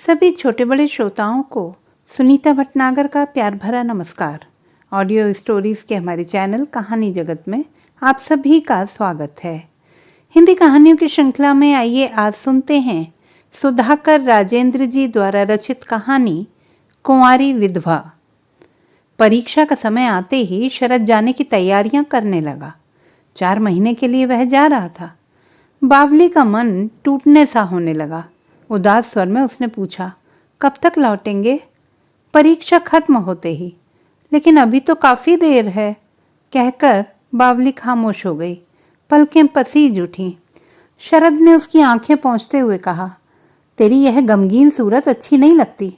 सभी छोटे बड़े श्रोताओं को सुनीता भटनागर का प्यार भरा नमस्कार। ऑडियो स्टोरीज के हमारे चैनल कहानी जगत में आप सभी का स्वागत है। हिंदी कहानियों की श्रृंखला में आइए आज सुनते हैं सुधाकर राजेंद्र जी द्वारा रचित कहानी कुंवारी विधवा। परीक्षा का समय आते ही शरद जाने की तैयारियां करने लगा। 4 महीने के लिए वह जा रहा था। बावली का मन टूटने सा होने लगा। उदास स्वर में उसने पूछा, कब तक लौटेंगे? परीक्षा खत्म होते ही। लेकिन अभी तो काफी देर है, कहकर बावली खामोश हो गई। पलकें पसीज उठीं। शरद ने उसकी आंखें पोंछते हुए कहा, तेरी यह गमगीन सूरत अच्छी नहीं लगती।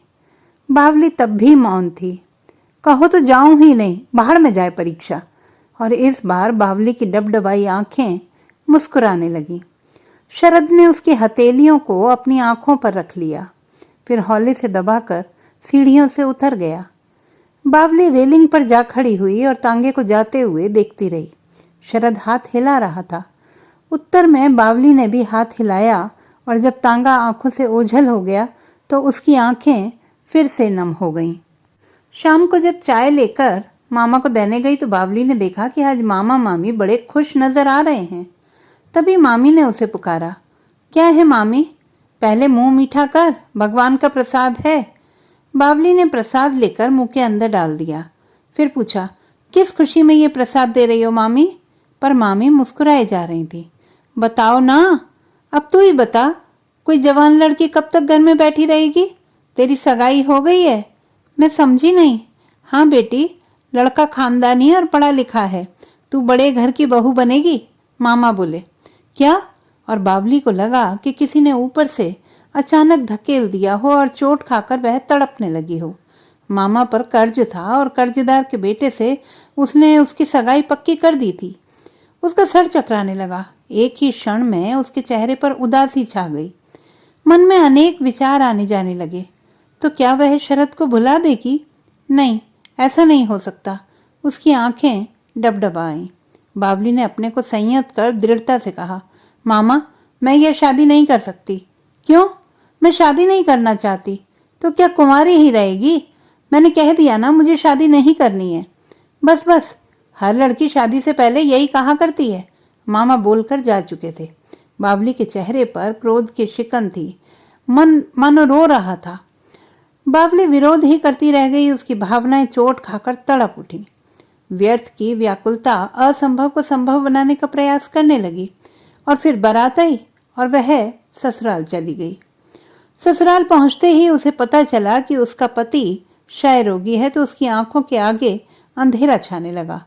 बावली तब भी मौन थी। कहो तो जाऊं ही नहीं, बाहर में जाए परीक्षा। और इस बार बावली की डबडबाई आंखें मुस्कुराने लगीं। शरद ने उसकी हथेलियों को अपनी आंखों पर रख लिया, फिर हौले से दबाकर सीढ़ियों से उतर गया। बावली रेलिंग पर जा खड़ी हुई और तांगे को जाते हुए देखती रही। शरद हाथ हिला रहा था। उत्तर में बावली ने भी हाथ हिलाया और जब तांगा आंखों से ओझल हो गया तो उसकी आंखें फिर से नम हो गईं। शाम को जब चाय लेकर मामा को देने गई तो बावली ने देखा कि आज मामा मामी बड़े खुश नजर आ रहे हैं। तभी मामी ने उसे पुकारा, क्या है मामी? पहले मुंह मीठा कर, भगवान का प्रसाद है। बावली ने प्रसाद लेकर मुंह के अंदर डाल दिया। फिर पूछा, किस खुशी में ये प्रसाद दे रही हो मामी? पर मामी मुस्कुराए जा रही थी। बताओ ना, अब तू ही बता, कोई जवान लड़की कब तक घर में बैठी रहेगी? तेरी सगाई हो गई है? मैं समझी नहीं। हाँ बेटी, लड़का खानदानी और पढ़ा लिखा है, तू बड़े घर की बहू बनेगी, मामा बोले। क्या? और बावली को लगा कि किसी ने ऊपर से अचानक धकेल दिया हो और चोट खाकर वह तड़पने लगी हो। मामा पर कर्ज था और कर्जदार के बेटे से उसने उसकी सगाई पक्की कर दी थी। उसका सर चकराने लगा। एक ही क्षण में उसके चेहरे पर उदासी छा गई। मन में अनेक विचार आने जाने लगे। तो क्या वह शरद को भुला देगी? नहीं, ऐसा नहीं हो सकता। उसकी आंखें डबडबाईं। बावली ने अपने को संयत कर दृढ़ता से कहा, मामा, मैं यह शादी नहीं कर सकती। क्यों? मैं शादी नहीं करना चाहती। तो क्या कुंवारी ही रहेगी? मैंने कह दिया ना, मुझे शादी नहीं करनी है। बस बस, हर लड़की शादी से पहले यही कहा करती है, मामा बोलकर जा चुके थे। बावली के चेहरे पर क्रोध की शिकन थी। मन रो रहा था। बावली विरोध ही करती रह गई। उसकी भावनाएं चोट खाकर तड़प उठी। व्यर्थ की व्याकुलता असंभव को संभव बनाने का प्रयास करने लगी। और फिर बारात आई और वह ससुराल चली गई। ससुराल पहुंचते ही उसे पता चला कि उसका पति क्षय रोगी है तो उसकी आंखों के आगे अंधेरा छाने लगा।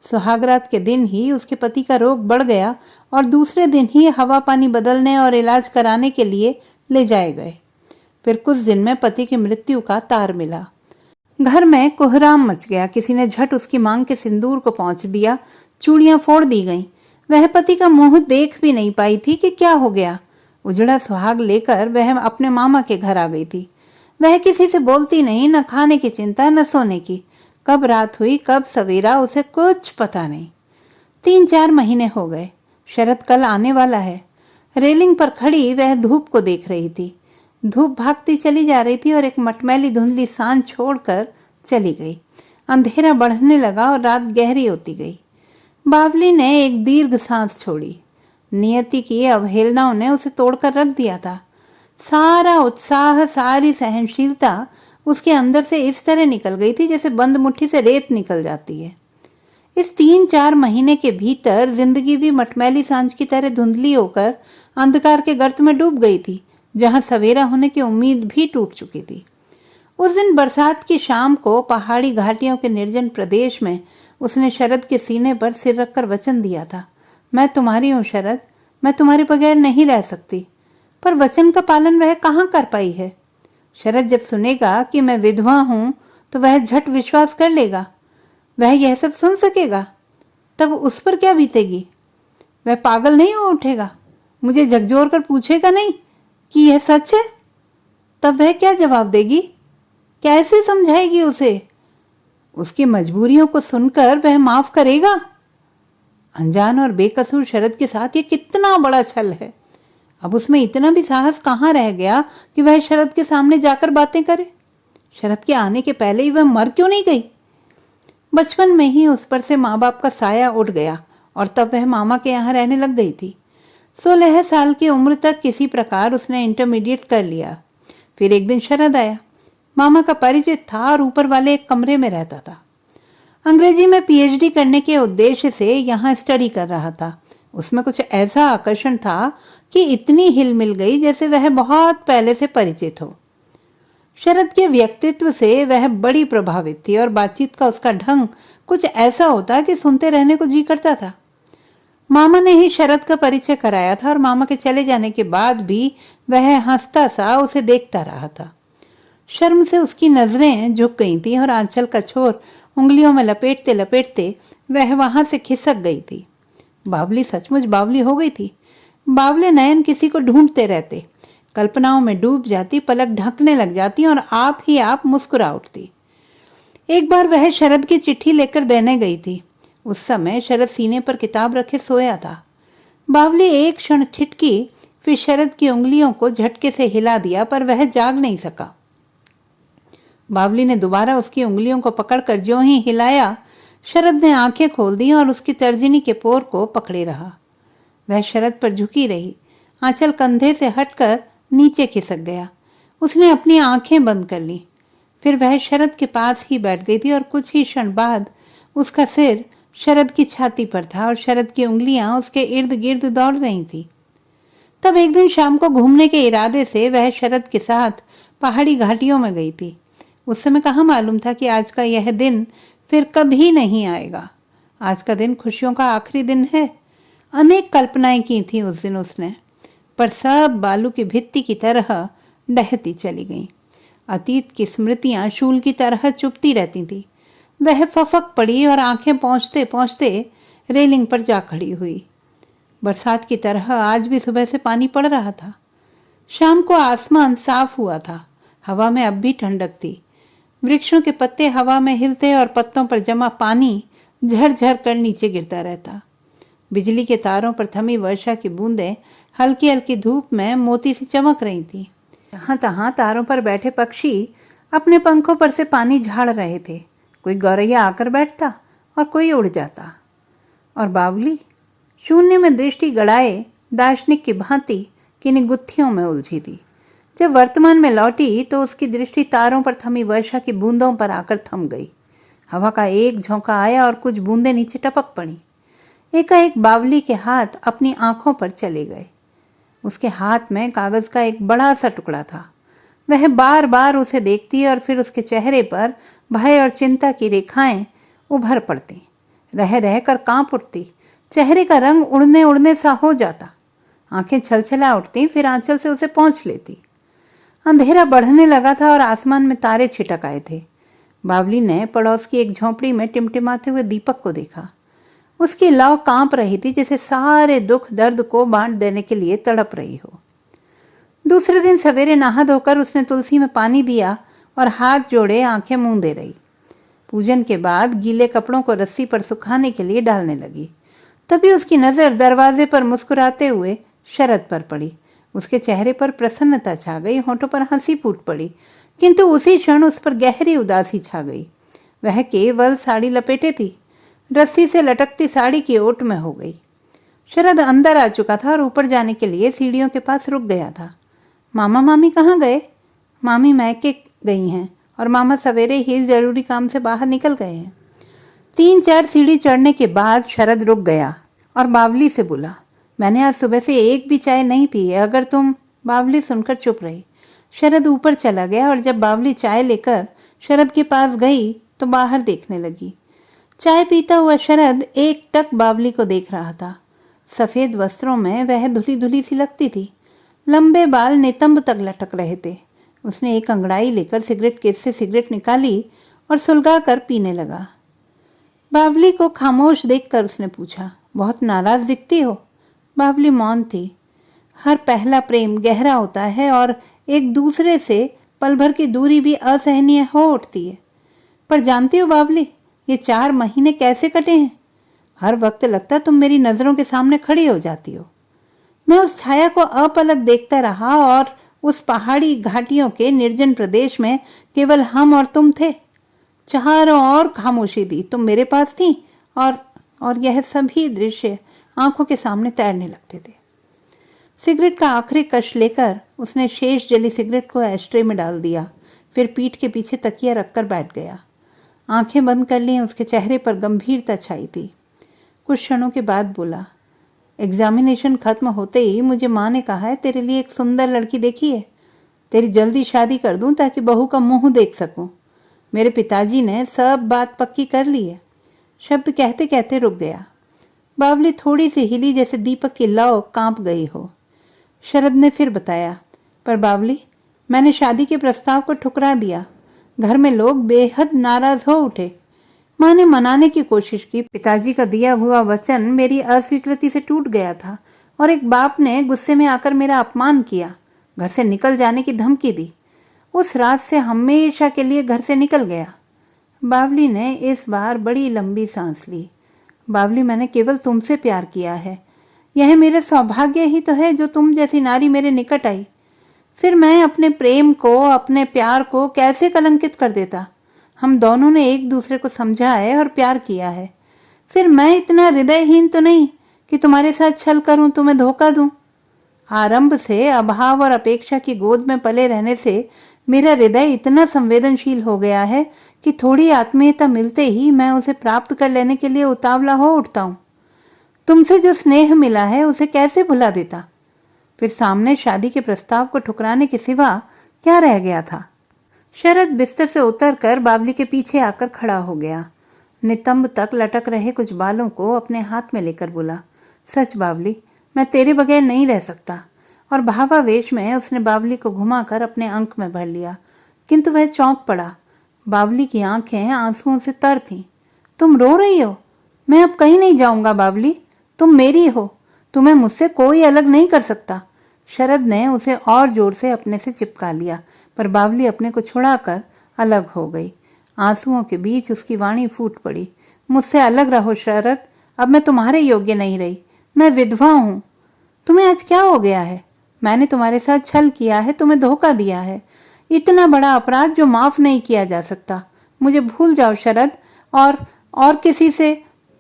सुहागरात के दिन ही उसके पति का रोग बढ़ गया और दूसरे दिन ही हवा पानी बदलने और इलाज कराने के लिए ले जाए गए। फिर कुछ दिन में पति की मृत्यु का तार मिला। घर में कोहराम मच गया। किसी ने झट उसकी मांग के सिंदूर को पहुंच दिया। चूड़ियां फोड़ दी गईं। वह पति का मुंह देख भी नहीं पाई थी कि क्या हो गया। उजड़ा सुहाग लेकर वह अपने मामा के घर आ गई थी। वह किसी से बोलती नहीं, न खाने की चिंता न सोने की। कब रात हुई कब सवेरा उसे कुछ पता नहीं। 3-4 महीने हो गए। शरद कल आने वाला है। रेलिंग पर खड़ी वह धूप को देख रही थी। धूप भागती चली जा रही थी और एक मटमैली धुंधली सांझ छोड़कर चली गई। अंधेरा बढ़ने लगा और रात गहरी होती गई। बावली ने एक दीर्घ सांस छोड़ी। नियति की अवहेलनाओं ने उसे तोड़कर रख दिया था। सारा उत्साह, सारी सहनशीलता उसके अंदर से इस तरह निकल गई थी जैसे बंद मुट्ठी से रेत निकल जाती है। इस 3-4 महीने के भीतर जिंदगी भी मटमैली सांझ की तरह धुंधली होकर अंधकार के गर्त में डूब गई थी, जहां सवेरा होने की उम्मीद भी टूट चुकी थी। उस दिन बरसात की शाम को पहाड़ी घाटियों के निर्जन प्रदेश में उसने शरद के सीने पर सिर रखकर वचन दिया था, मैं तुम्हारी हूं शरद, मैं तुम्हारे बगैर नहीं रह सकती। पर वचन का पालन वह कहाँ कर पाई है। शरद जब सुनेगा कि मैं विधवा हूं तो वह झट विश्वास कर लेगा। वह यह सब सुन सकेगा, तब उस पर क्या बीतेगी? वह पागल नहीं हो उठेगा, मुझे झकझोर कर पूछेगा नहीं कि यह सच है। तब वह क्या जवाब देगी? कैसे समझाएगी उसे? उसकी मजबूरियों को सुनकर वह माफ करेगा? अनजान और बेकसूर शरद के साथ ये कितना बड़ा छल है। अब उसमें इतना भी साहस कहाँ रह गया कि वह शरद के सामने जाकर बातें करे। शरद के आने के पहले ही वह मर क्यों नहीं गई? बचपन में ही उस पर से माँ बाप का साया उठ गया और तब वह मामा के यहाँ रहने लग गई थी। 16 साल की उम्र तक किसी प्रकार उसने इंटरमीडिएट कर लिया। फिर एक दिन शरद आया। मामा का परिचित था और ऊपर वाले एक कमरे में रहता था। अंग्रेजी में पीएचडी करने के उद्देश्य से यहाँ स्टडी कर रहा था। उसमें कुछ ऐसा आकर्षण था कि इतनी हिल मिल गई जैसे वह बहुत पहले से परिचित हो। शरद के व्यक्तित्व से वह बड़ी प्रभावित थी और बातचीत का उसका ढंग कुछ ऐसा होता कि सुनते रहने को जी करता था। मामा ने ही शरद का परिचय कराया था और मामा के चले जाने के बाद भी वह हंसता सा उसे देखता रहा था। शर्म से उसकी नजरें झुक गई थी और आंचल का छोर उंगलियों में लपेटते लपेटते वह वहां से खिसक गई थी। बावली सचमुच बावली हो गई थी। बावले नयन किसी को ढूंढते रहते, कल्पनाओं में डूब जाती, पलक ढकने लग जाती और आप ही आप मुस्कुरा उठती। एक बार वह शरद की चिट्ठी लेकर देने गई थी। उस समय शरद सीने पर किताब रखे सोया था। बावली एक क्षण ठिठकी, फिर शरद की उंगलियों को झटके से हिला दिया, पर वह जाग नहीं सका। बावली ने दोबारा उसकी उंगलियों को पकड़कर ज्यों ही हिलाया, शरद ने आंखें खोल दी और उसकी तर्जनी के पोर को पकड़े रहा। वह शरद पर झुकी रही। आंचल कंधे से हटकर नीचे खिसक गया। उसने अपनी आंखें बंद कर ली। फिर वह शरद के पास ही बैठ गई थी और कुछ ही क्षण बाद उसका सिर शरद की छाती पर था और शरद की उंगलियां उसके इर्द गिर्द दौड़ रही थी। तब एक दिन शाम को घूमने के इरादे से वह शरद के साथ पहाड़ी घाटियों में गई थी। उस समय कहाँ मालूम था कि आज का यह दिन फिर कभी नहीं आएगा। आज का दिन खुशियों का आखिरी दिन है। अनेक कल्पनाएं की थी उस दिन उसने, पर सब बालू की भित्ति की तरह ढहती चली गईं। अतीत की स्मृतियां शूल की तरह चुभती रहती थी। वह फफक पड़ी और आंखें पहुंचते पहुंचते रेलिंग पर जा खड़ी हुई। बरसात की तरह आज भी सुबह से पानी पड़ रहा था। शाम को आसमान साफ हुआ था। हवा में अब भी ठंडक थी। वृक्षों के पत्ते हवा में हिलते और पत्तों पर जमा पानी झरझर कर नीचे गिरता रहता। बिजली के तारों पर थमी वर्षा की बूंदें हल्की हल्की धूप में मोती सी चमक रही थी। जहां तहां तारों पर बैठे पक्षी अपने पंखों पर से पानी झाड़ रहे थे। कोई गौरैया आकर बैठता और कोई उड़ जाता। और बावली शून्य में दृष्टि गड़ाए दार्शनिक की भांति किन्हीं गुत्थियों में उलझी थी। जब वर्तमान में लौटी तो उसकी दृष्टि तारों पर थमी वर्षा की बूंदों पर आकर थम गई। हवा का एक झोंका आया और कुछ बूंदें नीचे टपक पड़ी। एकाएक बावली के हाथ अपनी आंखों पर चले गए। उसके हाथ में कागज का एक बड़ा सा टुकड़ा था। वह बार बार उसे देखती और फिर उसके चेहरे पर भय और चिंता की रेखाएं उभर पड़ती। रह रहकर कांप उठती। चेहरे का रंग उड़ने उड़ने सा हो जाता। आंखें छलछला उठती, फिर आंचल से उसे पोंछ लेती। अंधेरा बढ़ने लगा था और आसमान में तारे छिटक आए थे। बावली ने पड़ोस की एक झोंपड़ी में टिमटिमाते हुए दीपक को देखा। उसकी लौ कांप रही थी, जैसे सारे दुख दर्द को बांट देने के लिए तड़प रही हो। दूसरे दिन सवेरे नहा धोकर उसने तुलसी में पानी दिया और हाथ जोड़े आंखें मूंदे रही। पूजन के बाद गीले कपड़ों को रस्सी पर सुखाने के लिए डालने लगी। तभी उसकी नजर दरवाजे पर मुस्कुराते हुए शरद पर पड़ी। उसके चेहरे पर प्रसन्नता छा गई, होंठों पर हंसी फूट पड़ी, किंतु उसी क्षण उस पर गहरी उदासी छा गई। वह केवल साड़ी लपेटे थी। रस्सी से लटकती साड़ी की ओट में हो गई। शरद अंदर आ चुका था और ऊपर जाने के लिए सीढ़ियों के पास रुक गया था। मामा मामी कहाँ गए? मामी मैके गई हैं और मामा सवेरे ही जरूरी काम से बाहर निकल गए हैं। 3-4 सीढ़ी चढ़ने के बाद शरद रुक गया और बावली से बोला, मैंने आज सुबह से एक भी चाय नहीं पी है, अगर तुम। बावली सुनकर चुप रही। शरद ऊपर चला गया और जब बावली चाय लेकर शरद के पास गई तो बाहर देखने लगी। चाय पीता हुआ शरद एक टक बावली को देख रहा था। सफेद वस्त्रों में वह धुली धुली सी लगती थी। लंबे बाल नितंब तक लटक रहे थे। उसने एक अंगड़ाई लेकर सिगरेट केस से सिगरेट निकाली और सुलगा कर पीने लगा। बावली को खामोश देखकर उसने पूछा, बहुत नाराज दिखती हो? बावली मौन थी। हर पहला प्रेम गहरा होता है और एक दूसरे से पल भर की दूरी भी असहनीय हो उठती है। पर जानती हो बावली, ये 4 महीने कैसे कटे हैं? हर वक्त लगता तुम मेरी नजरों के सामने खड़ी हो जाती हो। मैं उस छाया को अपलक देखता रहा और उस पहाड़ी घाटियों के निर्जन प्रदेश में केवल हम और तुम थे। चारों ओर खामोशी थी, तुम मेरे पास थी और यह सभी दृश्य आंखों के सामने तैरने लगते थे। सिगरेट का आखिरी कश लेकर उसने शेष जली सिगरेट को एस्ट्रे में डाल दिया, फिर पीठ के पीछे तकिया रखकर बैठ गया। आंखें बंद कर ली, उसके चेहरे पर गंभीरता छाई थी। कुछ क्षणों के बाद बोला, एग्जामिनेशन खत्म होते ही मुझे माँ ने कहा है तेरे लिए एक सुंदर लड़की देखी है, तेरी जल्दी शादी कर दूं ताकि बहू का मुंह देख सकूं। मेरे पिताजी ने सब बात पक्की कर ली है। शब्द कहते कहते रुक गया। बावली थोड़ी सी हिली जैसे दीपक की लौ कांप गई हो। शरद ने फिर बताया, पर बावली, मैंने शादी के प्रस्ताव को ठुकरा दिया। घर में लोग बेहद नाराज हो उठे। माँ ने मनाने की कोशिश की, पिताजी का दिया हुआ वचन मेरी अस्वीकृति से टूट गया था और एक बाप ने गुस्से में आकर मेरा अपमान किया, घर से निकल जाने की धमकी दी। उस रात से हमेशा के लिए घर से निकल गया। बावली ने इस बार बड़ी लंबी सांस ली। बावली, मैंने केवल तुमसे प्यार किया है। यह मेरे सौभाग्य ही तो है जो तुम जैसी नारी मेरे निकट आई। फिर मैं अपने प्रेम को, अपने प्यार को कैसे कलंकित कर देता। हम दोनों ने एक दूसरे को समझा है और प्यार किया है। फिर मैं इतना हृदयहीन तो नहीं कि तुम्हारे साथ छल करूं, तुम्हें धोखा दूं। आरंभ से अभाव और अपेक्षा की गोद में पले रहने से मेरा हृदय इतना संवेदनशील हो गया है कि थोड़ी आत्मीयता मिलते ही मैं उसे प्राप्त कर लेने के लिए उतावला हो उठता हूं। तुमसे जो स्नेह मिला है उसे कैसे भुला देता। फिर सामने शादी के प्रस्ताव को ठुकराने के सिवा क्या रह गया था। शरद बिस्तर से उतरकर बावली के पीछे आकर खड़ा हो गया। नितंब तक लटक रहे कुछ बालों को अपने हाथ में लेकर बोला, सच बावली, मैं तेरे बगैर नहीं रह सकता। और भावावेश में उसने बावली को घुमाकर अपने अंक में भर लिया, किंतु वह चौंक पड़ा। बावली की आंखें आंसुओं से तर थीं। तुम रो रही हो? मैं अब कहीं नहीं जाऊंगा बावली, तुम मेरी हो, तुम्हें मुझसे कोई अलग नहीं कर सकता। शरद ने उसे और जोर से अपने से चिपका लिया, पर बावली अपने को छुड़ाकर अलग हो गई। आंसुओं के बीच उसकी वाणी फूट पड़ी, मुझसे अलग रहो शरद, अब मैं तुम्हारे योग्य नहीं रही। मैं विधवा हूं। तुम्हें आज क्या हो गया है? मैंने तुम्हारे साथ छल किया है, तुम्हें धोखा दिया है, इतना बड़ा अपराध जो माफ नहीं किया जा सकता। मुझे भूल जाओ शरद, और किसी से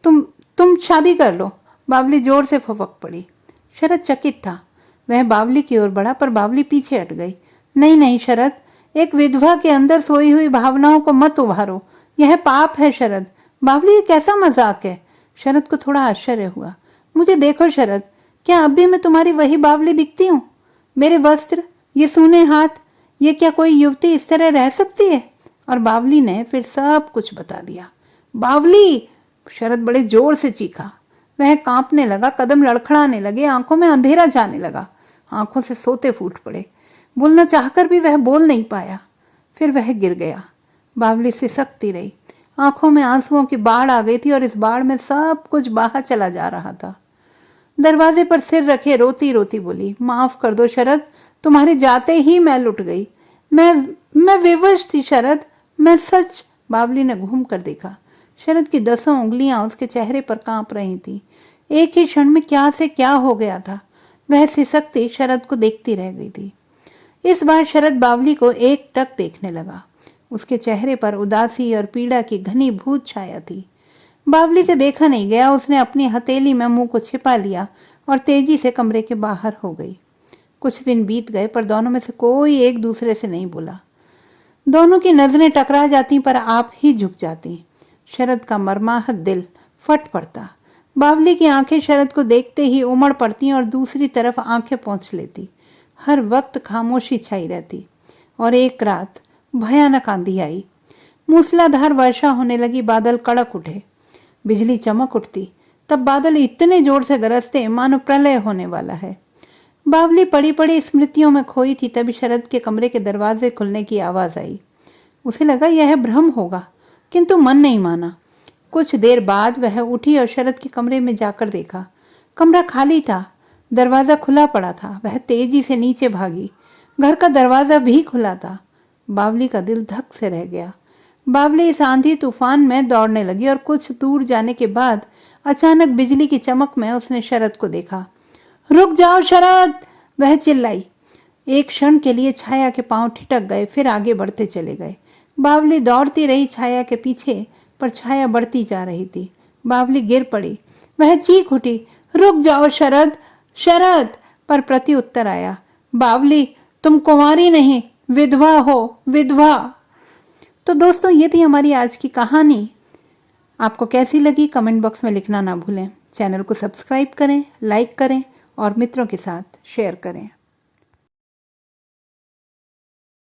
तुम शादी कर लो। बावली जोर से फुफक पड़ी। शरद चकित था। वह बावली की ओर बढ़ा, पर बावली पीछे हट गई। नहीं नहीं शरद, एक विधवा के अंदर सोई हुई भावनाओं को मत उभारो, यह पाप है शरद। बावली, ये कैसा मजाक है? शरद को थोड़ा आश्चर्य हुआ। मुझे देखो शरद, क्या अब भी मैं तुम्हारी वही बावली दिखती हूँ? मेरे वस्त्र, ये सूने हाथ, ये क्या कोई युवती इस तरह रह सकती है? और बावली ने फिर सब कुछ बता दिया। बावली! शरद बड़े जोर से चीखा। वह कांपने लगा, कदम लड़खड़ाने लगे, आंखों में अंधेरा जाने लगा, आंखों से सोते फूट पड़े। बोलना चाहकर भी वह बोल नहीं पाया। फिर वह गिर गया। बावली सिसकती रही। आंखों में आंसुओं की बाढ़ आ गई थी और इस बाढ़ में सब कुछ बाहर चला जा रहा था। दरवाजे पर सिर रखे रोती रोती बोली, माफ कर दो शरद, तुम्हारे जाते ही मैं लुट गई। मैं विवश थी शरद, मैं सच। बावली ने घूम कर देखा। शरद की 10 उंगलियां उसके चेहरे पर कांप रही थी। एक ही क्षण में क्या से क्या हो गया था। वह सिसकती शरद को देखती रह गई थी। इस बार शरद बावली को एक टक देखने लगा। उसके चेहरे पर उदासी और पीड़ा की घनी भूत छाया थी। बावली से देखा नहीं गया। उसने अपनी हथेली में मुंह को छिपा लिया और तेजी से कमरे के बाहर हो गई। कुछ दिन बीत गए, पर दोनों में से कोई एक दूसरे से नहीं बोला। दोनों की नजरें टकरा जाती, पर आप ही झुक जाती। शरद का मर्माहत दिल फट पड़ता। बावली की आंखें शरद को देखते ही उमड़ पड़ती और दूसरी तरफ आंखें पहुंच लेती। हर वक्त खामोशी छाई रहती। और एक रात भयानक आंधी आई। मूसलाधार वर्षा होने लगी। बादल कड़क उठे, बिजली चमक उठती। तब बादल इतने जोर से गरजते मानो प्रलय होने वाला है। बावली पड़ी पड़ी स्मृतियों में खोई थी। तभी शरद के कमरे के दरवाजे खुलने की आवाज आई। उसे लगा यह भ्रम होगा, किंतु मन नहीं माना। कुछ देर बाद वह उठी और शरद के कमरे में जाकर देखा। कमरा खाली था, दरवाजा खुला पड़ा था। वह तेजी से नीचे भागी। घर का दरवाजा भी खुला था। बावली का दिल धक से रह गया। बावली इस आंधी तूफान में दौड़ने लगी और कुछ दूर जाने के बाद अचानक बिजली की चमक में उसने शरद को देखा। रुक जाओ शरद, वह चिल्लाई। एक क्षण के लिए छाया के पांव ठिठक गए, फिर आगे बढ़ते चले गए। बावली दौड़ती रही छाया के पीछे, पर छाया बढ़ती जा रही थी। बावली गिर पड़ी। वह चीख उठी, रुक जाओ शरद, शरद, पर प्रति उत्तर आया, बावली तुम कुंवारी नहीं, विधवा हो, विधवा। तो दोस्तों, ये थी हमारी आज की कहानी। आपको कैसी लगी कमेंट बॉक्स में लिखना ना भूलें। चैनल को सब्सक्राइब करें, लाइक करें और मित्रों के साथ शेयर करें।